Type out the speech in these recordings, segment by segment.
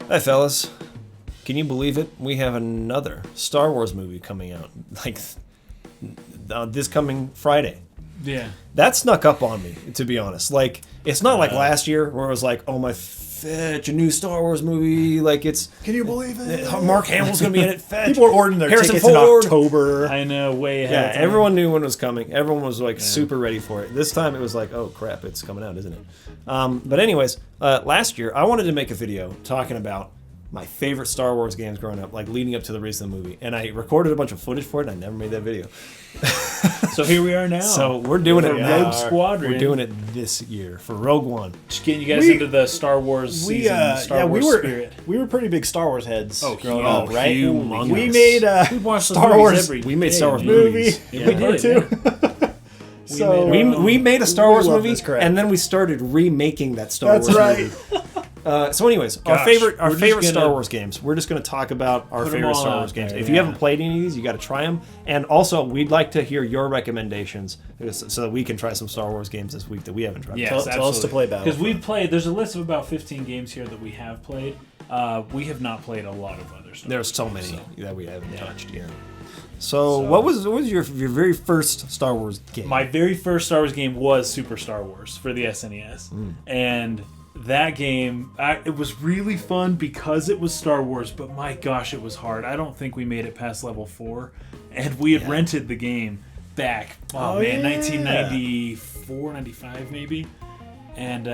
Hi, fellas. Can you believe it? We have another Star Wars movie coming out, like this coming Friday. Yeah. That snuck up on me, to be honest. Like, it's not like last year where it was like, oh my fetch, a new Star Wars movie. Like, it's... Can you believe it? Mark Hamill's going to be in it, fetch. People were ordering their Harrison tickets Ford. in October. I know, way ahead Yeah, of time. everyone knew when it was coming. Everyone was like super ready for it. This time it was like, oh crap, it's coming out, isn't it? But anyways, last year I wanted to make a video talking about my favorite Star Wars games growing up, like leading up to the release of the movie. And I recorded a bunch of footage for it, and I never made that video. So here we are now. So we're doing it now. Rogue Squadron. We're doing it this year for Rogue One. Just getting you guys into the Star Wars season, Star Wars spirit. We were pretty big Star Wars heads growing oh, up, right? humongous. We made We watched the Star movies Wars. every We made day, Star Wars man. movies. movie. Yeah. We did, too. So We made a Star we Wars love movie, this crap. and then we started remaking that Star That's Wars right. movie. So anyways, our Gosh, favorite we're just Star gonna Wars games. We're just going to talk about our put 'em favorite all Star out Wars games. there, If you yeah. haven't played any of these, you got to try them. And also, we'd like to hear your recommendations so that we can try some Star Wars games this week that we haven't tried. Yes, Tell us to play Because Battlefront. we've played, there's a list of about 15 games here that we have played. We have not played a lot of other stuff. There's so many that we haven't touched yet. So what was your very first Star Wars game? My very first Star Wars game was Super Star Wars for the SNES. And that game, it was really fun because it was Star Wars, but my gosh, it was hard. I don't think we made it past level 4. And we had rented the game back, 1994, 95 maybe. And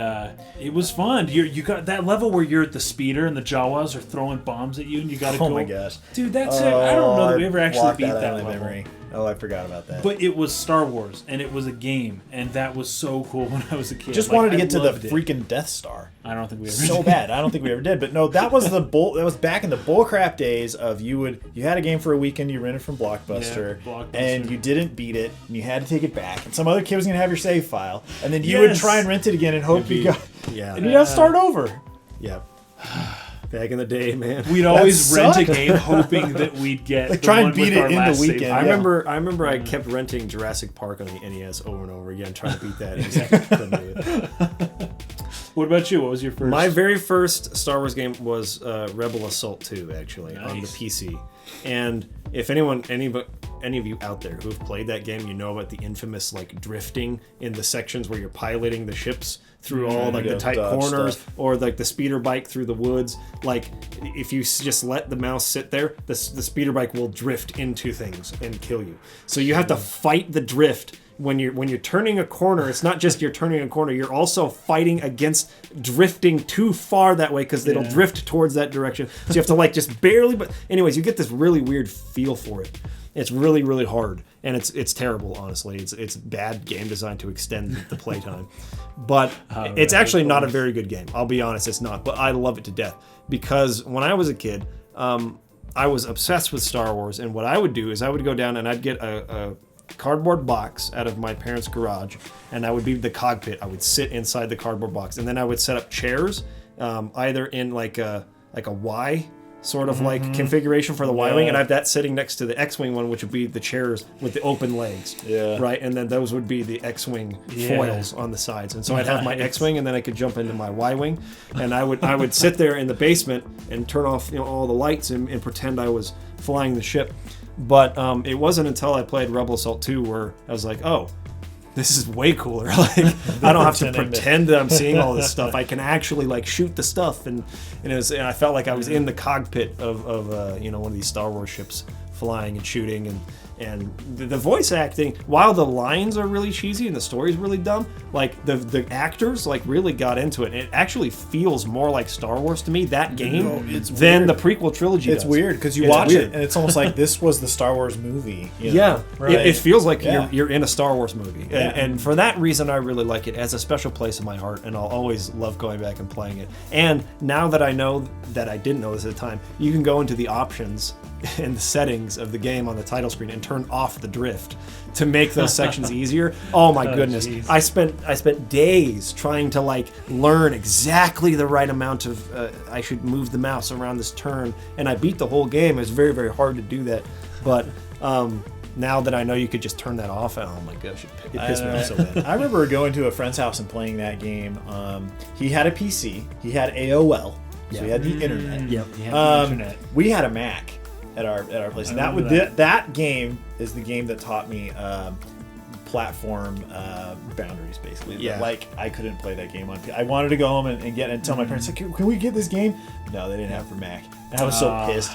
it was fun. You got that level where you're at the speeder and the Jawas are throwing bombs at you and you got to go. Oh my gosh. Dude, that's it. I don't know that we ever actually blocked beat out that of my level. memory. Oh, I forgot about that. But it was Star Wars, and it was a game, and that was so cool when I was a kid. just Like, wanted to I get to the loved it. freaking Death Star. I don't think we ever So did. bad. I don't think we ever did. But no, that was that was back in the bullcrap days of you had a game for a weekend, you rented from Blockbuster, Yeah, Blockbuster. and you didn't beat it, and you had to take it back, and some other kid was gonna have your save file, and then you would try and rent it again and hope you got, Yeah. and you have to start over. Yeah. Back in the day, man. We'd always sucked. rent a game hoping that we'd get Like, the try and one beat with it our in the last save weekend. file. I Yeah. remember I kept renting Jurassic Park on the NES over and over again, trying to beat that. And just couldn't do it. What about you? What was your first? My very first Star Wars game was Rebel Assault 2, actually, on the Nice. PC. And if any of you out there who've played that game, you know about the infamous like drifting in the sections where you're piloting the ships through all like the tight dodge corners, stuff. or like the speeder bike through the woods. Like if you just let the mouse sit there, the speeder bike will drift into things and kill you. So you have to fight the drift. When you're turning a corner, it's not just you're turning a corner, you're also fighting against drifting too far that way because it'll drift towards that direction. So you have to like just barely, but anyways, you get this really weird feel for it. It's really, really hard, and it's terrible, honestly. It's bad game design to extend the playtime. But it's actually not a very good game. I'll be honest, it's not. But I love it to death because when I was a kid, I was obsessed with Star Wars, and what I would do is I would go down and I'd get a cardboard box out of my parents' garage, and I would be the cockpit. I would sit inside the cardboard box, and then I would set up chairs, either in like a Y sort of like configuration for the Y-wing, and I have that sitting next to the X-wing one, which would be the chairs with the open legs. Yeah. Right, and then those would be the X-wing foils on the sides, and so I'd have my X-wing, and then I could jump into my Y-wing, and I would sit there in the basement and turn off all the lights and pretend I was flying the ship. But it wasn't until I played Rebel Assault 2 where I was like, oh, this is way cooler. Like, I don't have to pretend that I'm seeing all this stuff. I can actually like shoot the stuff, and I felt like I was in the cockpit of one of these Star Wars ships, flying and shooting, and the voice acting, while the lines are really cheesy and the story's really dumb, like the actors like really got into it. It actually feels more like Star Wars to me, that game, than the prequel trilogy It's does. weird because you It's watch weird. it and it's almost like this was the Star Wars movie. You know? Yeah, Right. it feels like Yeah. you're in a Star Wars movie, and for that reason, I really like it. It has a special place in my heart, and I'll always love going back and playing it. And now that I know that I didn't know this at the time, you can go into the options and the settings of the game on the title screen and turn off the drift to make those sections easier. Oh my goodness. geez. I spent days trying to like learn exactly the right amount of I should move the mouse around this turn, and I beat the whole game. It's very, very hard to do that, but now that I know you could just turn that off, oh my gosh, it pissed me off so bad. I remember going to a friend's house and playing that game. He had a PC, he had AOL, So we had the internet. Yep. Internet. We had a Mac at our place, and that game is the game that taught me platform boundaries, basically. Yeah. Like, I couldn't play that game on. I wanted to go home and tell my parents, like, can we get this game? No, they didn't have it for Mac. And I was so pissed.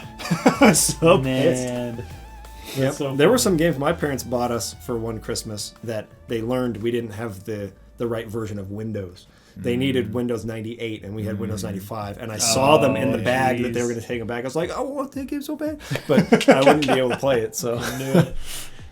I was so pissed. Yep. So there were some games my parents bought us for one Christmas that they learned we didn't have the right version of Windows. They needed Windows 98 and we had Windows 95, and I saw them in the bag that they were going to take them back. I was like, I want that game so bad, but I wouldn't be able to play it. So I knew it.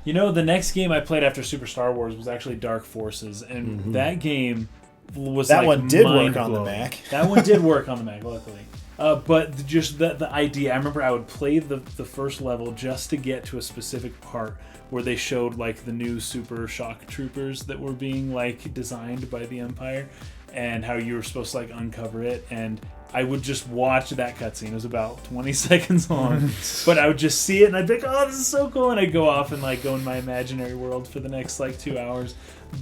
You know, the next game I played after Super Star Wars was actually Dark Forces, and that game was that like one did work mind-blowing. on the Mac. That one did work on the Mac, luckily. But just the idea, I remember I would play the first level just to get to a specific part where they showed like the new super shock troopers that were being like designed by the Empire, and how you were supposed to like uncover it, and I would just watch that cutscene. It was about 20 seconds long, but I would just see it and I'd be like, oh, this is so cool, and I'd go off and like go in my imaginary world for the next like 2 hours.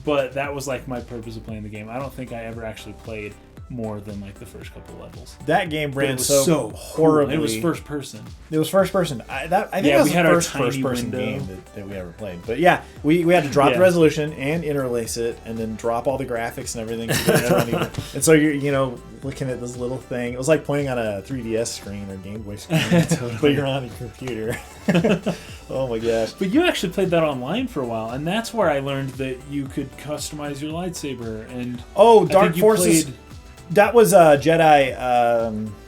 But that was like my purpose of playing the game. I don't think I ever actually played more than like the first couple levels. That game ran so horribly. Cool. It was first person. It was first person. I think that was we had the our first tiny person window. game that we ever played. But yeah, we had to drop the resolution and interlace it, and then drop all the graphics and everything. And so you're looking at this little thing. It was like playing on a 3DS screen or Game Boy screen, Totally. but you're on a computer. Oh my gosh! But you actually played that online for a while, and that's where I learned that you could customize your lightsaber. And Dark Forces. That was Jedi.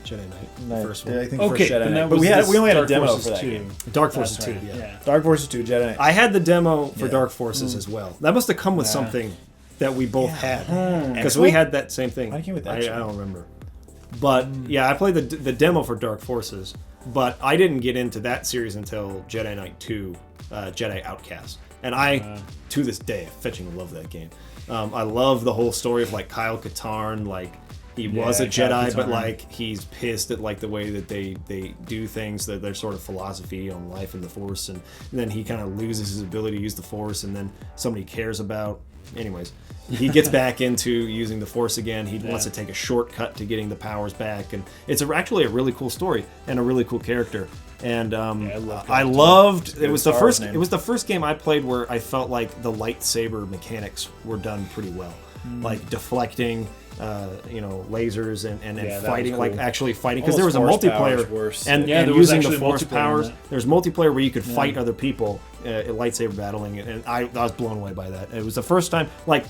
Jedi Knight, the first one. I think Okay, first Jedi then Knight. that But was we only had a Dark demo Forces for that 2. game. Dark Forces That's 2, right, yeah. Dark Forces 2, Jedi Knight. I had the demo for Yeah. Dark Forces as well. That must have come with something that we both had, because X-Wing? we had that same thing. Mine came with I X-Wing. don't remember, but yeah, I played the demo for Dark Forces, but I didn't get into that series until Jedi Knight 2, Jedi Outcast, and I to this day fetching love that game. I love the whole story of like Kyle Katarn, like. He was a Jedi, but like he's pissed at like the way that they do things, that their sort of philosophy on life and the Force, and then he kind of loses his ability to use the Force, and then somebody cares about. Anyways, he gets back into using the Force again. He wants to take a shortcut to getting the powers back, and it's actually a really cool story and a really cool character. And I loved it. Was the first. It was the first game I played where I felt like the lightsaber mechanics were done pretty well, like deflecting. Lasers and fighting, cool. like actually fighting, because there was a multiplayer and and there was using the actually Force multiplayer powers. in that. There's multiplayer where you could fight other people at lightsaber battling, and I was blown away by that. It was the first time, like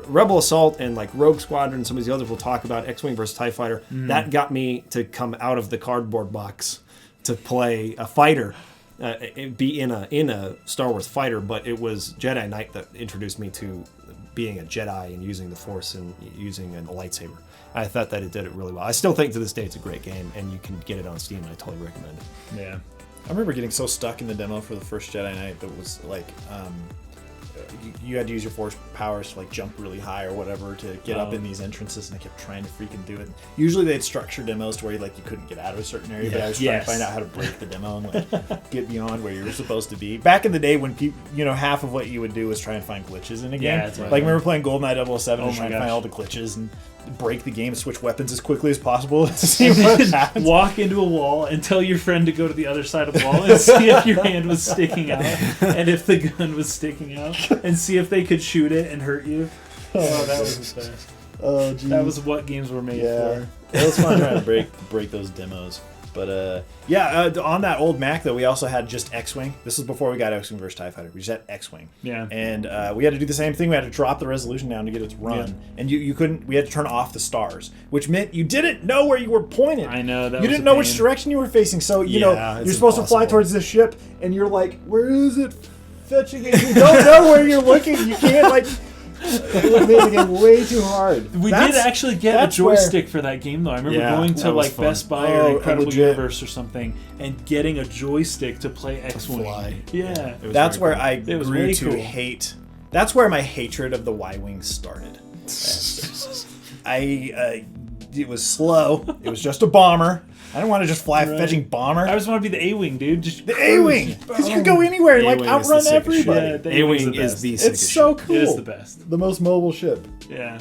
Rebel Assault and like Rogue Squadron, some of these others we'll talk about, X-Wing versus TIE Fighter. That got me to come out of the cardboard box to play a fighter. Be in a Star Wars fighter, but it was Jedi Knight that introduced me to being a Jedi and using the Force and using a lightsaber. I thought that it did it really well. I still think to this day it's a great game, and you can get it on Steam, and I totally recommend it. Yeah. I remember getting so stuck in the demo for the first Jedi Knight that was like, you had to use your Force powers to like jump really high or whatever to get up in these entrances, and I kept trying to freaking do it. Usually they'd structure demos to where you couldn't get out of a certain area, but I was trying to find out how to break the demo and like get beyond where you were supposed to be. Back in the day when people, half of what you would do was try and find glitches in a game. Yeah, that's right. Like remember playing GoldenEye 007 and trying to gosh. find all the glitches and break the game, switch weapons as quickly as possible to see what happens. Walk into a wall and tell your friend to go to the other side of the wall and see if your hand was sticking out and if the gun was sticking out, and see if they could shoot it and hurt you. Oh, that was the best. Oh, geez. That was what games were made for. It was fun trying to break those demos. But on that old Mac though, we also had just X-Wing. This was before we got X-Wing versus TIE Fighter. We just had X-Wing. Yeah. And we had to do the same thing. We had to drop the resolution down to get it to run. Yeah. And you couldn't. We had to turn off the stars, which meant you didn't know where you were pointed. I know that. You didn't know which direction you were facing. So you're supposed to fly towards the ship, and you're like, where is it? Fetching it. You don't know where you're looking. You can't like. It made the game way too hard. We did actually get a joystick for that game, though. I remember going to like Best Buy or Incredible Universe or something and getting a joystick to play X-Wing. Yeah, that's where I grew to hate. That's where my hatred of the Y-wing started. It was slow. It was just a bomber. I don't want to just fly a fetching bomber. I just want to be the A-wing, dude. Just the A-wing, because you can go anywhere, like outrun everybody. A-wing is the It's so cool. It is the best. The most mobile ship. Yeah.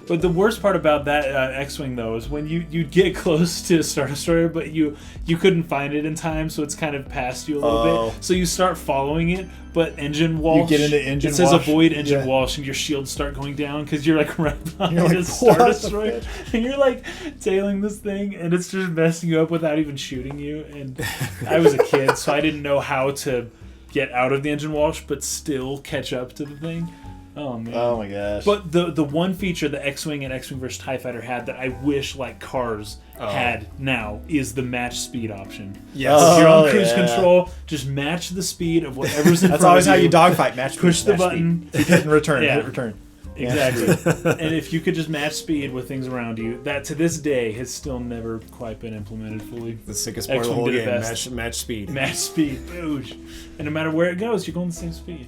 But the worst part about that X-Wing, though, is when you'd get close to Star Destroyer, but you couldn't find it in time, so it's kind of past you a little bit. So you start following it, but engine walsh. You get into engine It says wash. avoid engine walsh, and your shields start going down because you're like right behind You're like, a Star "What the Destroyer. And you're like tailing this thing, and it's just messing you up without even shooting you. And I was a kid, so I didn't know how to get out of the engine wash, but still catch up to the thing. Oh man! Oh my gosh! But the one feature the X-Wing and X-Wing vs TIE Fighter had that I wish like cars had now is the match speed option. Yes. So if you're on cruise control, just match the speed of whatever's in front of you. That's always how you dogfight. Match. Push speed, the match button. Speed. Hit return. Yeah. Hit return. Exactly. And if you could just match speed with things around you, that to this day has still never quite been implemented fully. The sickest part of the X-Wing whole did it game, best. match speed. Match speed, boosh. And no matter where it goes, you're going the same speed.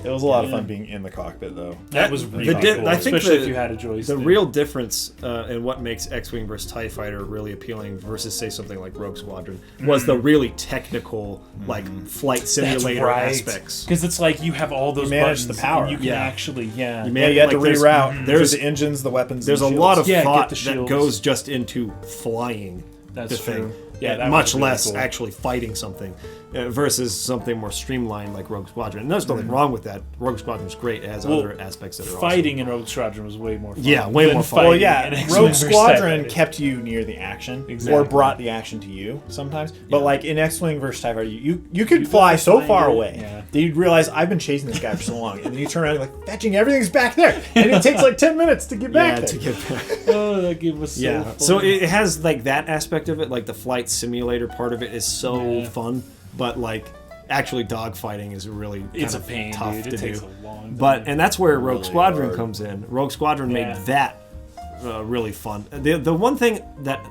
It was a lot of fun being in the cockpit, though. That was really cool, I think especially if you had a joystick. The real difference in what makes X-Wing versus TIE Fighter really appealing versus, say, something like Rogue Squadron was the really technical, like, flight simulator aspects. Because it's like you have all those manage buttons the power. and you can actually, You had to reroute. There's the engines, the weapons. There's a and lot of Yeah, thought get the that shields. goes just into flying That's the thing. true. Yeah, that much was really less cool. actually fighting something versus something more streamlined like Rogue Squadron. And there's nothing wrong with that. Rogue Squadron's great. It has other aspects that are fighting in Rogue Squadron was way more fun. Yeah, way than more fun. fighting Well, yeah, in X-Wing Rogue versus TIE Squadron Fighter. kept you near the action, Exactly. or brought the action to you sometimes. But like in X-Wing versus TIE Fighter, you could fly so far away that you'd realize I've been chasing this guy for so long, and then you turn around and you're like, fetching, everything's back there, and it takes like 10 minutes to get back there. to get back. Oh, that game was so fun. So it has like that aspect of it, like the flight simulator part of it is so fun, but like actually dogfighting is really It's kind a of pain, tough dude. to It takes do. a long time. But and that's where Rogue Really Squadron hard. comes in. Rogue Squadron Yeah. made that really fun. The one thing that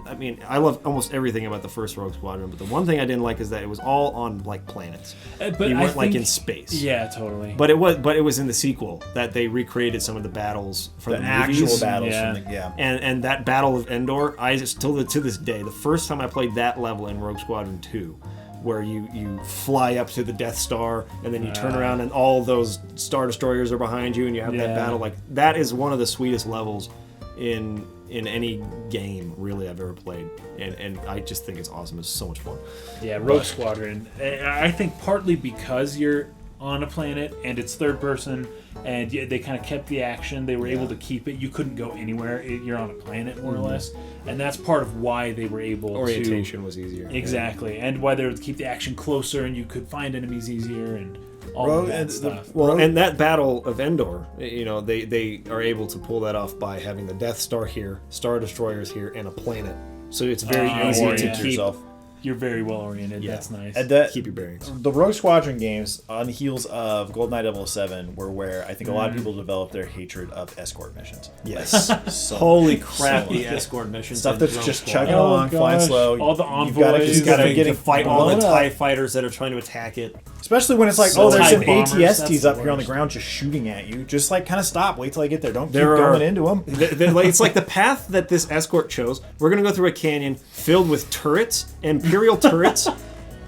I love almost everything about the first Rogue Squadron, but the one thing I didn't like is that it was all on like planets. But you I weren't like think- in space. Yeah, totally. But it was in the sequel that they recreated some of the battles from The the actual movies. battles Yeah. from the And that Battle of Endor, I just to this day, the first time I played that level in Rogue Squadron 2, where you fly up to the Death Star and then you turn around and all those Star Destroyers are behind you and you have that battle, like that is one of the sweetest levels in any game really I've ever played, and I just think it's awesome. It's so much fun. Yeah, Rogue Squadron. I think partly because you're on a planet and it's third person, and they kind of kept the action. They were able to keep it. You couldn't go anywhere. You're on a planet more or less, and that's part of why they were able Orientation was easier. Exactly, and why they would keep the action closer, and you could find enemies easier, and all of that stuff. Well, and that Battle of Endor, they are able to pull that off by having the Death Star here, Star Destroyers here, and a planet. So it's very easy to orient keep. yourself. You're very well oriented. Yeah. That's nice. And Keep your bearings. The Rogue Squadron games, on the heels of GoldenEye 007, were where I think a lot of people developed their hatred of escort missions. Yes. So, Holy crap, the so- escort missions. stuff in that's Rogue just Squadron. chugging along, flying gosh. slow. All the You've gotta envoys. keep You gotta getting fight all the blown up. TIE fighters that are trying to attack it. Especially when it's like, So there's some TIE bombers, that's ATSTs the up here on the worst. ground just shooting at you. Just like kind of stop, wait till I get there. Don't keep There are- going into them. It's like the path that this escort chose. We're going to go through a canyon filled with turrets, Imperial turrets,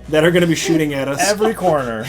that are going to be shooting at us. Every corner.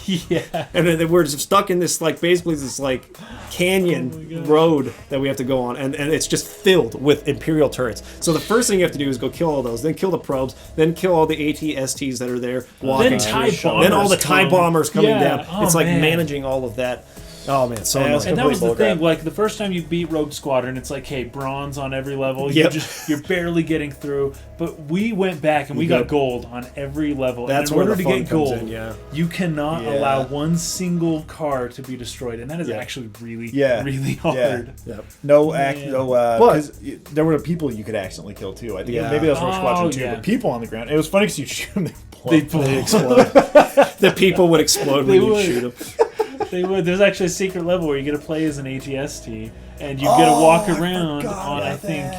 Yeah. And then we're just stuck in this, like, basically this, like, canyon road that we have to go on. And it's just filled with Imperial turrets. So the first thing you have to do is go kill all those, then kill the probes, then kill all the ATSTs that are there walking. Then TIE bombers Then all the TIE come. bombers coming Yeah. down. Oh, it's like man. managing all of that. Oh, man, so Yeah, annoying. And that was the Complete bullcrap. thing. Like the first time you beat Rogue Squadron, it's like, hey, bronze on every level. Yep. You're barely getting through. But we went back and we got gold on every level. That's and in where order the to fun get comes gold, in, yeah. you cannot Yeah. allow one single car to be destroyed, and that is Yeah. actually really, Yeah. really hard. Yeah. Because there were people you could accidentally kill too. I think Yeah. maybe that was Rogue Oh, Squadron 2, yeah. but people on the ground. It was funny because you shoot them, They They explode. The people would explode when They you would. shoot them. They would. There's actually a secret level where you get to play as an ATST, and you get to walk around on. I think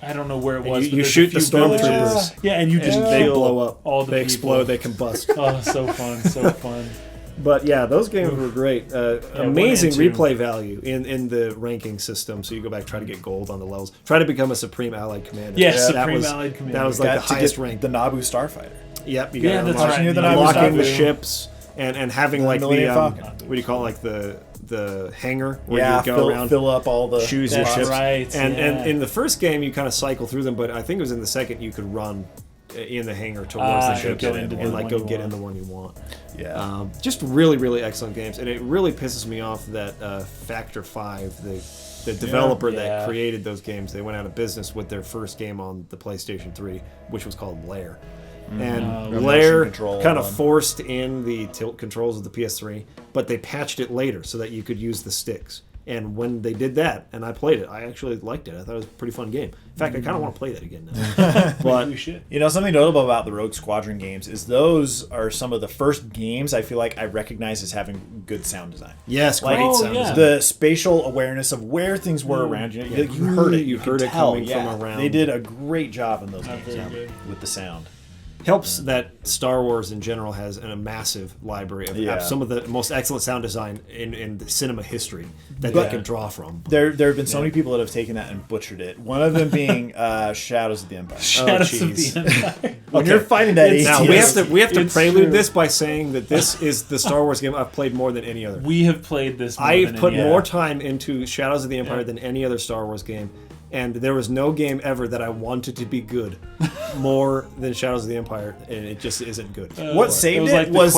I don't know where it was. you but there's a shoot the few stormtroopers. villages. Yeah, and you just They kill blow up. all the they people. explode. They combust. Oh, so fun, so fun. But yeah, those games were great. Amazing 1 and 2. replay value in the ranking system. So you go back, try to get gold on the levels, try to become a Supreme Allied Commander. Yes, that Supreme was, Allied Commander. That was like got the to highest get rank. the Naboo Starfighter. Yep, you Yeah, got that's unlock- right. The unlocking the Naboo. ships and having like the Millennium Falcon. what do you call it, like the the hangar where you go around, fill up all the choose your ships. Right, And in the first game, you kind of cycle through them, but I think it was in the second you could run in the hangar towards the ship and like go get in the one you want. Yeah. Just really, really excellent games, and it really pisses me off that Factor 5, the developer that created those games, they went out of business with their first game on the PlayStation 3, which was called Lair. And Lair kind of forced in the tilt controls of the PS3, but they patched it later so that you could use the sticks. And when they did that, and I played it, I actually liked it. I thought it was a pretty fun game. In fact, I kind of want to play that again now. But you know, something notable about the Rogue Squadron games is those are some of the first games I feel like I recognize as having good sound design. Yes, great sound design. The spatial awareness of where things were around you. You heard it. You heard it coming from around. They did a great job in those games with the sound. Helps that Star Wars in general has a massive library of some of the most excellent sound design in the cinema history that they can draw from. There have been so many people that have taken that and butchered it. One of them being Shadows of the Empire. Shadows of the Empire. When you're fighting that ATS, now we have to prelude this by saying that this is the Star Wars game I've played more than any other. We have played this. I've put more time into Shadows of the Empire than any other Star Wars game. And there was no game ever that I wanted to be good more than Shadows of the Empire, and it just isn't good. What saved it was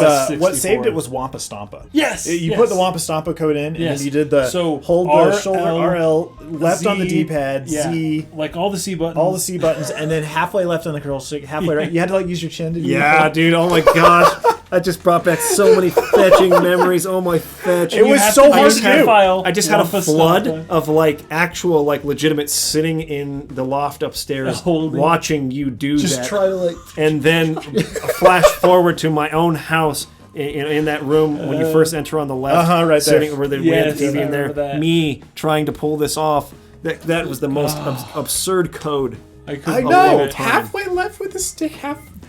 Wampa Stompa. Yes, you put the Wampa Stompa code in, and then you did the hold the shoulder RL left Z, on the D-pad, Z, like all the C buttons, and then halfway left on the control stick, halfway right. You had to like use your chin to do it. Dude! Oh my gosh. That just brought back so many fetching memories. Oh my fetch! It was so hard to do. I just had a flood of like actual like legitimate sitting in the loft upstairs, watching you do just that. Just try to like, and then flash forward to my own house in that room when you first enter on the left, right sitting there. where we had the TV in there. Me trying to pull this off. That was the most absurd code. I know. Halfway left with the stick.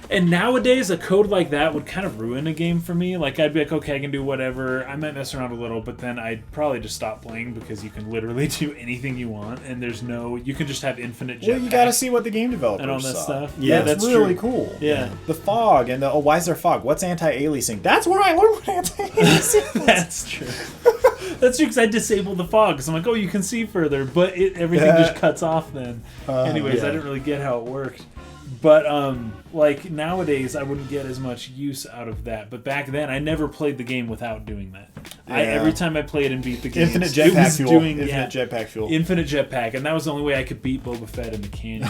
And nowadays, a code like that would kind of ruin a game for me. Like, I'd be like, okay, I can do whatever. I might mess around a little, but then I'd probably just stop playing because you can literally do anything you want, and there's no... You can just have infinite jetpacks. Well, you gotta see what the game developers and all that saw. stuff. Yeah, that's really cool. Yeah. The fog, and why is there fog? What's anti-aliasing? That's where I learned what anti-aliasing is. That's true. That's true, because I disabled the fog, because I'm like, oh, you can see further, but everything just cuts off then. Anyways, I didn't really get how it worked. But, like, nowadays, I wouldn't get as much use out of that. But back then, I never played the game without doing that. Every time I played and beat the game, Infinite jetpack fuel. Infinite jetpack. And that was the only way I could beat Boba Fett in the canyon.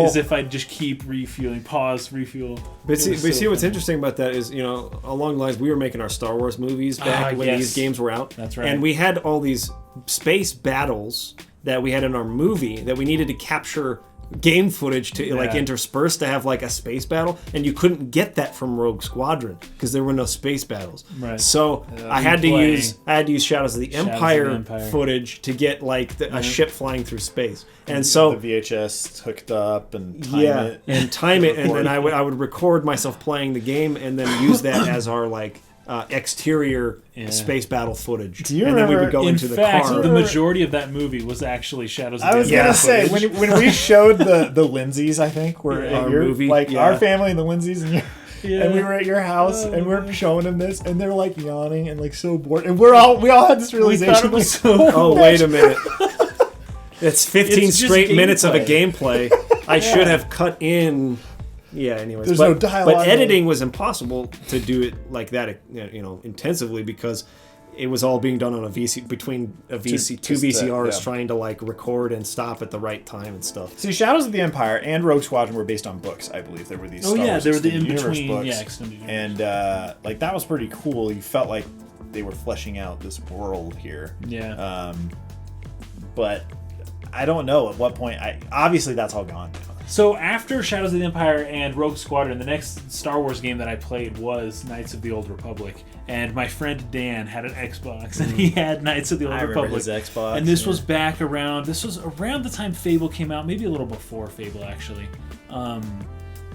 Is if I'd just keep refueling, pause, refuel. But see what's interesting about that is, you know, along the lines, we were making our Star Wars movies back when these games were out. That's right. And we had all these space battles that we had in our movie that we needed to capture game footage to like intersperse to have like a space battle, and you couldn't get that from Rogue Squadron because there were no space battles. Right. So I had to use Shadows of the Empire footage to get like a ship flying through space, and so the VHS hooked up and time it, and then I would record myself playing the game and then use that as our like exterior space battle footage. Do you remember? And then we would go into the car. The majority of that movie was actually Shadows of the Empire. I was gonna say when we showed the Lindsays, I think were our movie, our family and the Lindsays and and we were at your house and we're showing them this, and they're like yawning and like so bored, and we all had this realization. We so oh wait a minute, it's 15 straight minutes of a gameplay. I should have cut in. Yeah, anyways. There's no dialogue. But editing was impossible to do it like that, you know, intensively, because it was all being done on two VCRs trying to like record and stop at the right time and stuff. See, Shadows of the Empire and Rogue Squadron were based on books, I believe. There were these Star Wars they were the in-between books. Yeah, extended universe. And like that was pretty cool. You felt like they were fleshing out this world here. Yeah. But I don't know at what point. Obviously that's all gone now. So after Shadows of the Empire and Rogue Squadron, the next Star Wars game that I played was Knights of the Old Republic. And my friend Dan had an Xbox, and he had Knights of the Old Republic. I remember his Xbox. And this was back around... This was around the time Fable came out. Maybe a little before Fable, actually.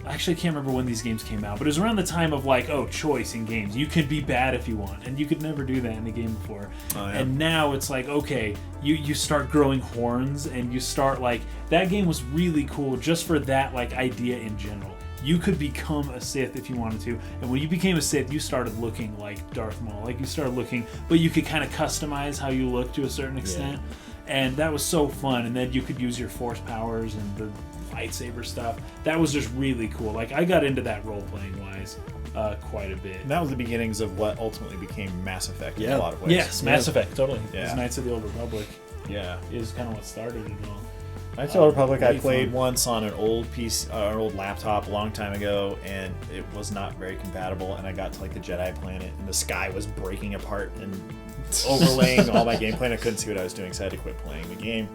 I actually can't remember when these games came out, but it was around the time of like, choice in games. You could be bad if you want, and you could never do that in a game before. And now it's like, okay, you start growing horns, and you start like... That game was really cool just for that like idea in general. you could become a Sith if you wanted to. And when you became a Sith, you started looking like Darth Maul. Like, you started looking, but you could kind of customize how you look to a certain extent. And that was so fun. And then you could use your Force powers and the lightsaber stuff. That was just really cool. Like, I got into that role-playing wise quite a bit. And that was the beginnings of what ultimately became Mass Effect in a lot of ways. Yes, Mass Effect, totally. Yeah. Because Knights of the Old Republic Yeah. is kind of what started it all. Knights of the Old Republic I really played fun. once on an old piece, an old laptop a long time ago, and it was not very compatible. And I got to like the Jedi planet, and the sky was breaking apart and overlaying all my gameplay, and I couldn't see what I was doing, so I had to quit playing the game.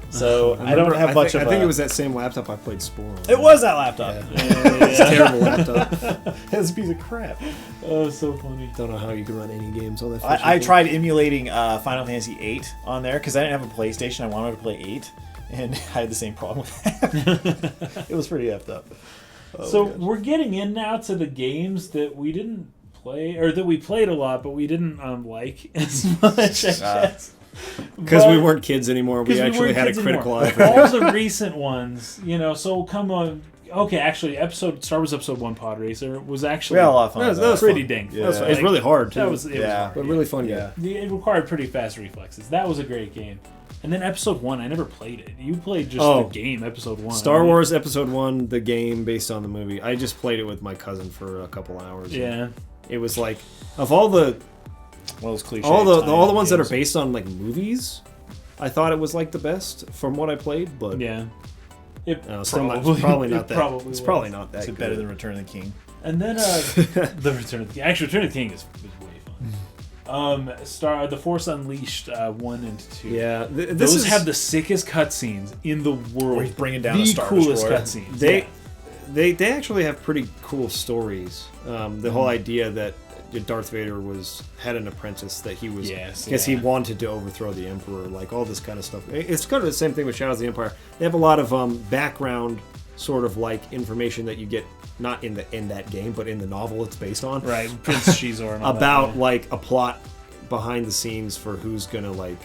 So I don't have much of I think it was that same laptop I played Spore on. It was that laptop. It's a terrible laptop. It's a piece of crap. Oh, so funny. Don't know how you can run any games on that. I tried emulating Final Fantasy VIII on there because I didn't have a PlayStation. I wanted to play 8, and I had the same problem with that. It was pretty effed up. Oh, So we're getting in now to the games that we didn't play, or that we played a lot, but we didn't like as much. because we weren't kids anymore. We actually had a critical eye. for All the recent ones, so come on. Okay, actually, Star Wars Episode 1 Pod Racer was actually We had a lot of fun. That with was that. pretty dang fun. Yeah. It was really hard too. That was, it Yeah. was but hard, really fun Yeah. game. It required pretty fast reflexes. That was a great game. And then Episode 1, I never played it. You played just the game, Episode 1. Star Wars Episode 1, the game based on the movie. I just played it with my cousin for a couple hours. Yeah. It was like, of all the Well, those cliche all the tie-in ones that are games. based on like movies, I thought it was like the best from what I played, but Yeah. It still not, probably- it's probably it not that. probably It's was. probably not that Is it good. better than Return of the King? And then the Return of the King. Actually, Return of the King is way fun. The Force Unleashed 1 and 2. Yeah, Those have the sickest cutscenes in the world. Where he's bringing down the a Star coolest Destroyer. cutscenes. They actually have pretty cool stories. The whole idea that Darth Vader had an apprentice that he was because he wanted to overthrow the Emperor, like all this kind of stuff. It's kind of the same thing with Shadows of the Empire. They have a lot of background sort of like information that you get not in that game, but in the novel it's based on. Right, Prince Shizor and all About that. like a plot behind the scenes for who's gonna like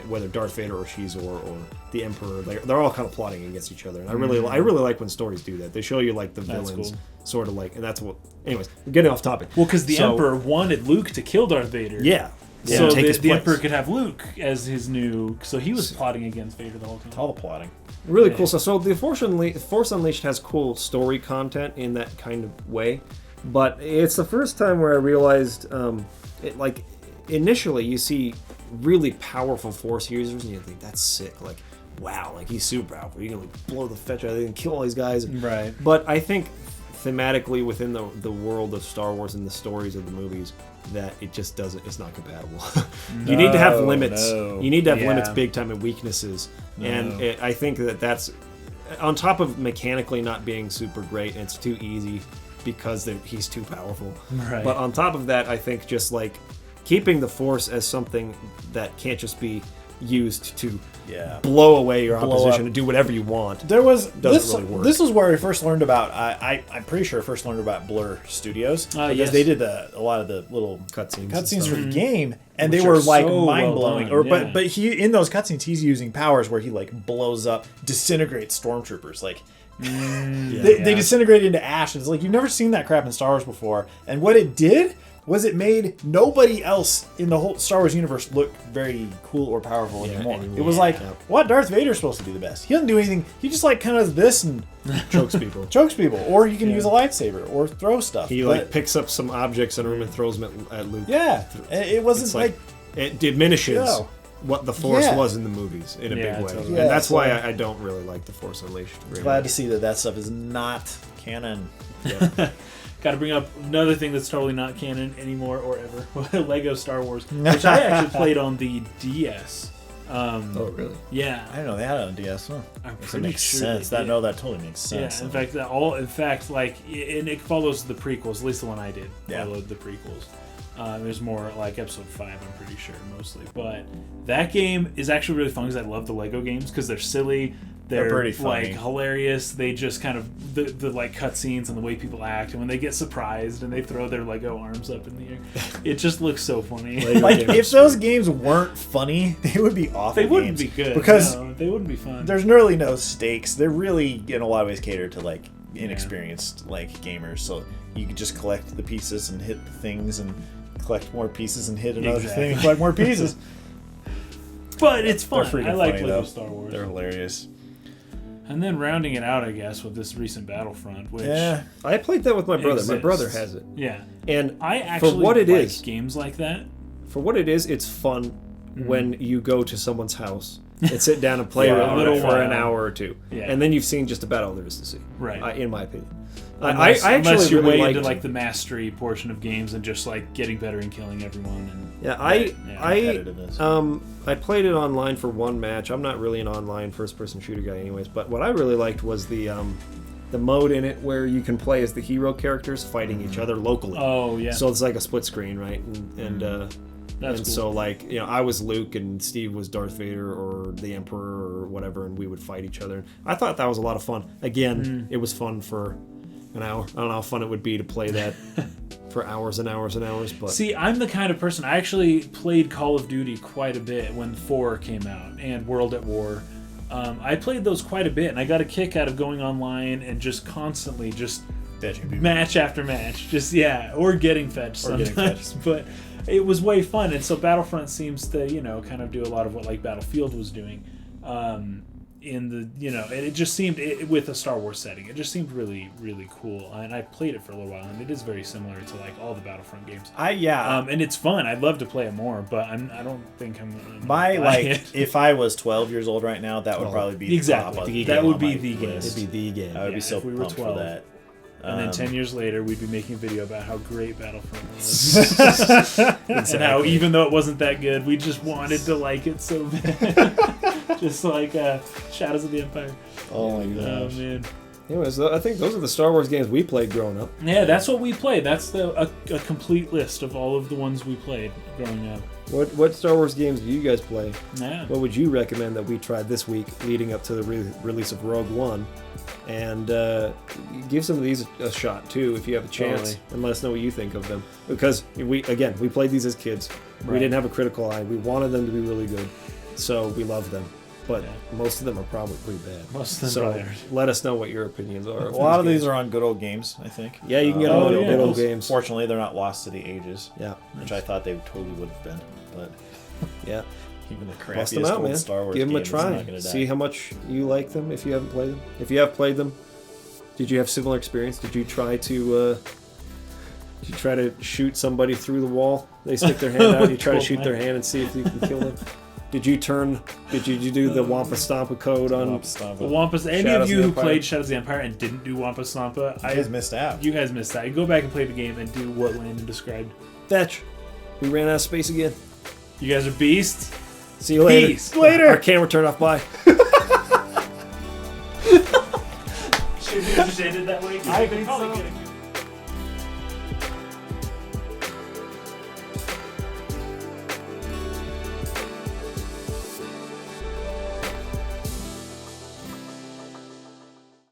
whether Darth Vader or Shizor or the Emperor. They're all kind of plotting against each other, and I really like when stories do that. They show you like the That's villains, cool. sort of like, and that's what. Anyways, we're getting off topic. Well, because the Emperor wanted Luke to kill Darth Vader. Yeah. So take his the place. Emperor could have Luke as his new. So he was plotting against Vader the whole time. It's all the plotting. Really cool. So the Force Unleashed has cool story content in that kind of way, but it's the first time where I realized, initially you see really powerful Force users and you think that's sick, like wow, like he's super powerful. You can like blow the fetch out of it and kill all these guys. Right. But I think thematically within the world of Star Wars and the stories of the movies, that it just doesn't. It's not compatible. You need to have limits. No. You need to have Yeah. limits big time and weaknesses. No. And I think that's on top of mechanically not being super great. And it's too easy because he's too powerful. Right. But on top of that, I think just like keeping the Force as something that can't just be used to blow away your opposition and do whatever you want. There was Doesn't really work. This was where I first learned about. I'm pretty sure I first learned about Blur Studios because yes. they did a lot of the little Cutscenes. cutscenes for the game, and Which they were are like so mind well blowing. done, yeah. But he in those cutscenes he's using powers where he like blows up, disintegrates stormtroopers. Like they disintegrate into ash. It's like you've never seen that crap in Star Wars before. And what it did was it made nobody else in the whole Star Wars universe look very cool or powerful anymore. It was like, what? Darth Vader's supposed to be the best. He doesn't do anything. He just like kind of does this and Chokes people. chokes people. Or you can use a lightsaber or throw stuff. He But- like picks up some objects in a room and throws them at Luke. yeah, it wasn't It's like it diminishes Yeah. what the Force Yeah. was in the movies in a Yeah, big way, totally. Yeah, and that's so- why I don't really like the Force Unleashed. Really. glad to see that stuff is not canon. Got to bring up another thing that's totally not canon anymore or ever. Lego Star Wars, which I actually played on the DS. Oh really? Yeah, I didn't know they had it on DS. Huh? I'm That pretty makes sure sense. they That did. that totally makes sense. Yeah, in fact, like, and it follows the prequels. At least the one I did followed the prequels. There's more like Episode 5, I'm pretty sure, mostly. But that game is actually really fun because I love the Lego games because they're silly. They're pretty funny. like hilarious. They just kind of the like cutscenes and the way people act, and when they get surprised and they throw their Lego arms up in the air, it just looks so funny. Lego Like games if those games weren't funny, they would be awful. They wouldn't games. be good because no, they wouldn't be fun. there's really no stakes. They're really in a lot of ways catered to like inexperienced like gamers. So you could just collect the pieces and hit the things and collect more pieces and hit another thing and collect more pieces. But it's They're fun. freaking I like funny, Lego though. Star Wars. They're hilarious. And then rounding it out, I guess, with this recent Battlefront, which I played that with my brother. My brother exists. has it. Yeah. And I actually for what it like is, games like that. for what it is, it's fun when you go to someone's house and sit down and play For with a them little for an while. hour or two. Yeah. And then you've seen just about all there is to see. Right. In my opinion. Unless, I actually unless you're really way liked into like the mastery portion of games and just like getting better and killing everyone. And I played it online for one match. I'm not really an online first-person shooter guy, anyways. But what I really liked was the mode in it where you can play as the hero characters fighting each other locally. Oh yeah. So it's like a split screen, right? And That's cool. so like I was Luke and Steve was Darth Vader or the Emperor or whatever, and we would fight each other. I thought that was a lot of fun. Again, it was fun for an hour. I don't know how fun it would be to play that for hours and hours and hours. But see, I'm the kind of person. I actually played Call of Duty quite a bit when 4 came out and World at War. I played those quite a bit, and I got a kick out of going online and just constantly match after match, or getting fetched sometimes. But it was way fun, and so Battlefront seems to kind of do a lot of what like Battlefield was doing. In the and it just seemed with a Star Wars setting, it just seemed really really cool, and I played it for a little while, and it is very similar to like all the Battlefront games. And it's fun. I'd love to play it more, but I don't think I'm gonna buy it. If I was 12 years old right now, that would probably be exactly the that top would on be my the game. list. it'd be the game. I would be so if we were pumped 12. for that. And then 10 years later, we'd be making a video about how great Battlefront was. And how even though it wasn't that good, we just wanted to like it so bad. Just like Shadows of the Empire. Oh my Oh, gosh. man. Anyways, I think those are the Star Wars games we played growing up. Yeah, that's what we played. That's a complete list of all of the ones we played growing up. What Star Wars games do you guys play? Yeah. What would you recommend that we tried this week leading up to the release of Rogue One? And give some of these a shot too if you have a chance, and let us know what you think of them. Because we played these as kids. We didn't have a critical eye. We wanted them to be really good, so we loved them. But most of them are probably pretty bad. Most of them probably are. Let us know what your opinions are. A lot of these are on Good Old Games, I think. Yeah, you can get them on Good Old Games. Fortunately, they're not lost to the ages. Yeah, which I thought they totally would have been. But yeah, even the bust them crappiest out, old man. Star Wars Give them a game is try. not gonna die. See how much you like them if you haven't played them. If you have played them, did you have similar experience? Did you try to shoot somebody through the wall? They stick their hand out. You try to shoot their hand and see if you can kill them. Did you do the Wampa Stompa code on The Wampas? Any Shadows of of you the who Empire? played Shadows of the Empire and didn't do Wampa Stompa, You guys missed out. You guys missed out. You go back and play the game and do what Landon described. Fetch? We ran out of space again. You guys are beasts. See you later. Peace. Our camera turned off. Bye. Should we have just ended that way? I think so.